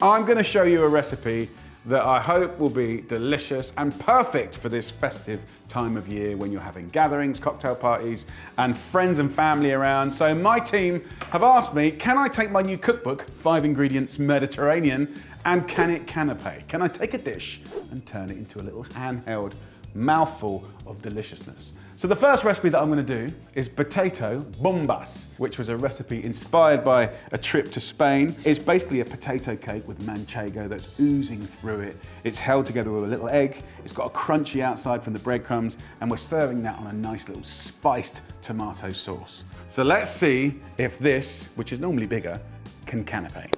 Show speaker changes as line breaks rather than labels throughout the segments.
I'm going to show you a recipe that I hope will be delicious and perfect for this festive time of year when you're having gatherings, cocktail parties, and friends and family around. So my team have asked me, can I take my new cookbook, 5 Ingredients Mediterranean, and can it canapé? Can I take a dish and turn it into a little handheld mouthful of deliciousness? So the first recipe that I'm going to do is potato bombas, which was a recipe inspired by a trip to Spain. It's basically a potato cake with manchego that's oozing through it. It's held together with a little egg. It's got a crunchy outside from the breadcrumbs, and we're serving that on a nice little spiced tomato sauce. So let's see if this, which is normally bigger, can canapé.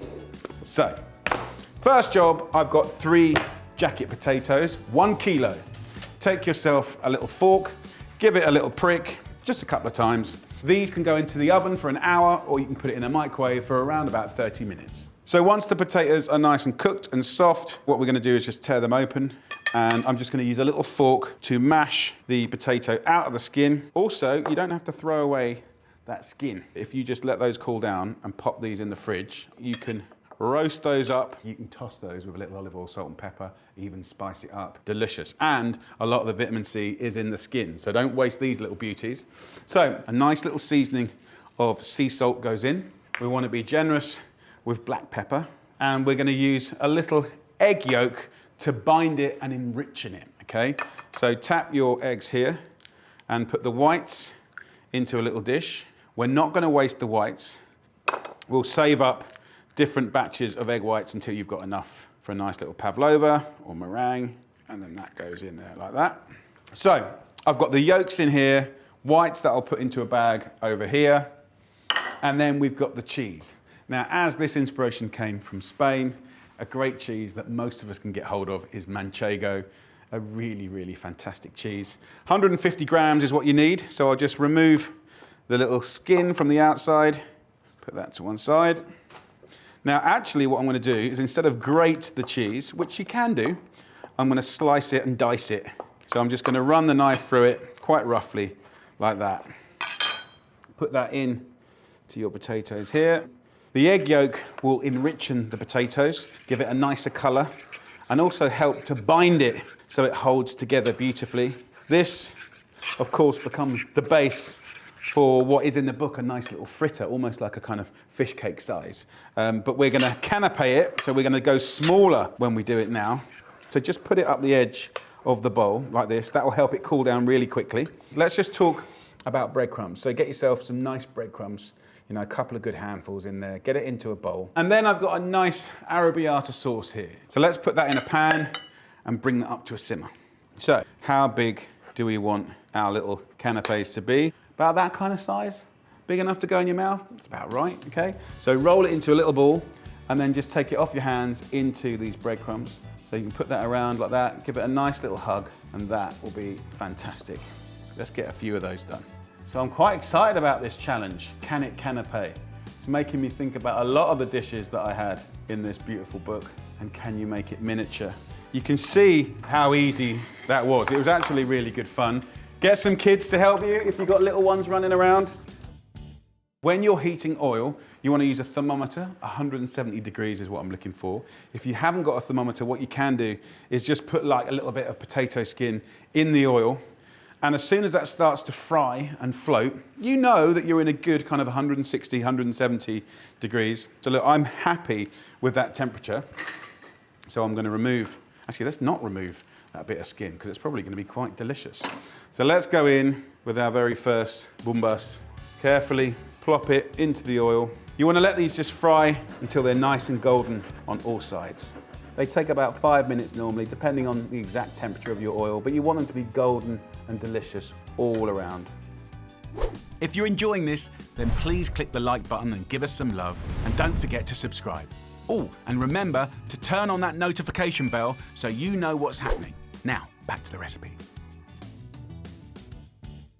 So, first job, I've got 3 jacket potatoes, 1 kilo. Take yourself a little fork, give it a little prick, just a couple of times. These can go into the oven for an hour, or you can put it in a microwave for around about 30 minutes. So once the potatoes are nice and cooked and soft, what we're gonna do is just tear them open. And I'm just gonna use a little fork to mash the potato out of the skin. Also, you don't have to throw away that skin. If you just let those cool down and pop these in the fridge, you can roast those up. You can toss those with a little olive oil, salt and pepper, even spice it up. Delicious. And a lot of the vitamin C is in the skin, so don't waste these little beauties. So a nice little seasoning of sea salt goes in. We want to be generous with black pepper, and we're going to use a little egg yolk to bind it and enrichen it, okay? So tap your eggs here and put the whites into a little dish. We're not going to waste the whites. We'll save up different batches of egg whites until you've got enough for a nice little pavlova or meringue, and then that goes in there like that. So I've got the yolks in here, whites that I'll put into a bag over here, and then we've got the cheese. Now, as this inspiration came from Spain, a great cheese that most of us can get hold of is manchego, a really, really fantastic cheese. 150 grams is what you need, so I'll just remove the little skin from the outside, put that to one side. Now, actually, what I'm going to do is instead of grate the cheese, which you can do, I'm going to slice it and dice it. So I'm just going to run the knife through it quite roughly, like that. Put that in to your potatoes here. The egg yolk will enrichen the potatoes, give it a nicer colour, and also help to bind it so it holds together beautifully. This, of course, becomes the base for what is in the book, a nice little fritter, almost like a kind of fish cake size. But we're gonna canapé it, so we're gonna go smaller when we do it now. So just put it up the edge of the bowl like this. That will help it cool down really quickly. Let's just talk about breadcrumbs. So get yourself some nice breadcrumbs, you know, a couple of good handfuls in there, get it into a bowl. And then I've got a nice arrabbiata sauce here. So let's put that in a pan and bring that up to a simmer. So how big do we want our little canapés to be? About that kind of size, big enough to go in your mouth. That's about right, okay? So roll it into a little ball and then just take it off your hands into these breadcrumbs. So you can put that around like that, give it a nice little hug, and that will be fantastic. Let's get a few of those done. So I'm quite excited about this challenge, Can It Canapé? It's making me think about a lot of the dishes that I had in this beautiful book, and can you make it miniature? You can see how easy that was. It was actually really good fun. Get some kids to help you if you've got little ones running around. When you're heating oil, you want to use a thermometer. 170 degrees is what I'm looking for. If you haven't got a thermometer, what you can do is just put like a little bit of potato skin in the oil. And as soon as that starts to fry and float, you know that you're in a good kind of 160, 170 degrees. So look, I'm happy with that temperature. So I'm going to remove, actually let's not remove that bit of skin because it's probably going to be quite delicious. So let's go in with our very first bombas. Carefully plop it into the oil. You want to let these just fry until they're nice and golden on all sides. They take about 5 minutes normally, depending on the exact temperature of your oil, but you want them to be golden and delicious all around.
If you're enjoying this, then please click the like button and give us some love, and don't forget to subscribe. Oh, and remember to turn on that notification bell so you know what's happening. Now, back to the recipe.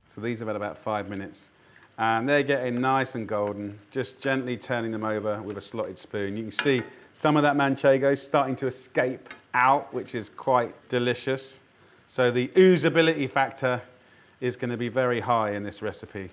So these have had about 5 minutes and they're getting nice and golden, just gently turning them over with a slotted spoon. You can see some of that manchego starting to escape out, which is quite delicious. So the oozability factor is going to be very high in this recipe.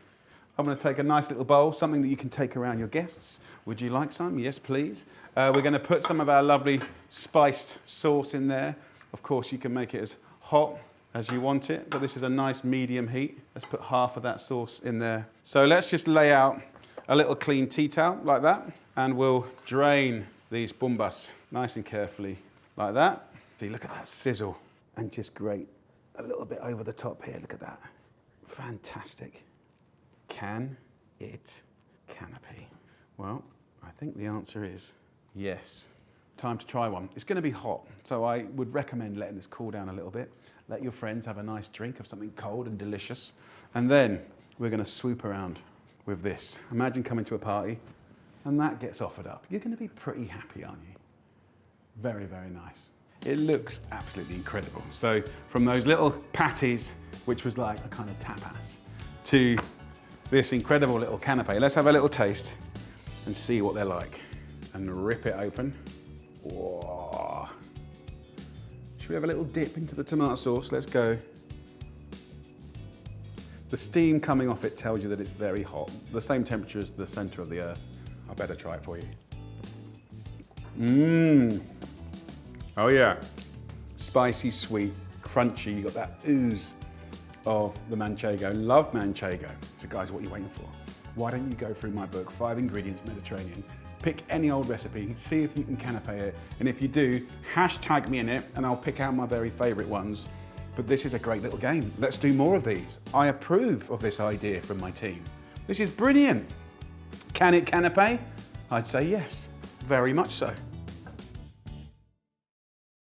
I'm going to take a nice little bowl, something that you can take around your guests. Would you like some? Yes, please. We're going to put some of our lovely spiced sauce in there. Of course, you can make it as hot as you want it, but this is a nice medium heat. Let's put half of that sauce in there. So let's just lay out a little clean tea towel like that, and we'll drain these bumbas nice and carefully like that. See, look at that sizzle, and just grate a little bit over the top here. Look at that. Fantastic. Can it canapé? Well, I think the answer is yes. Time to try one. It's going to be hot, so I would recommend letting this cool down a little bit. Let your friends have a nice drink of something cold and delicious, and then we're going to swoop around with this. Imagine coming to a party and that gets offered up. You're going to be pretty happy, aren't you? Very, very nice. It looks absolutely incredible. So from those little patties, which was like a kind of tapas, to this incredible little canapé. Let's have a little taste and see what they're like. And rip it open. Whoa. Should we have a little dip into the tomato sauce? Let's go. The steam coming off it tells you that it's very hot. The same temperature as the center of the earth. I better try it for you. Mmm. Oh yeah. Spicy, sweet, crunchy. You got that ooze of the manchego. Love manchego. So guys, what are you waiting for? Why don't you go through my book, 5 Ingredients Mediterranean. Pick any old recipe, see if you can canapé it. And if you do, hashtag me in it and I'll pick out my very favorite ones. But this is a great little game. Let's do more of these. I approve of this idea from my team. This is brilliant. Can it canapé? I'd say yes, very much so.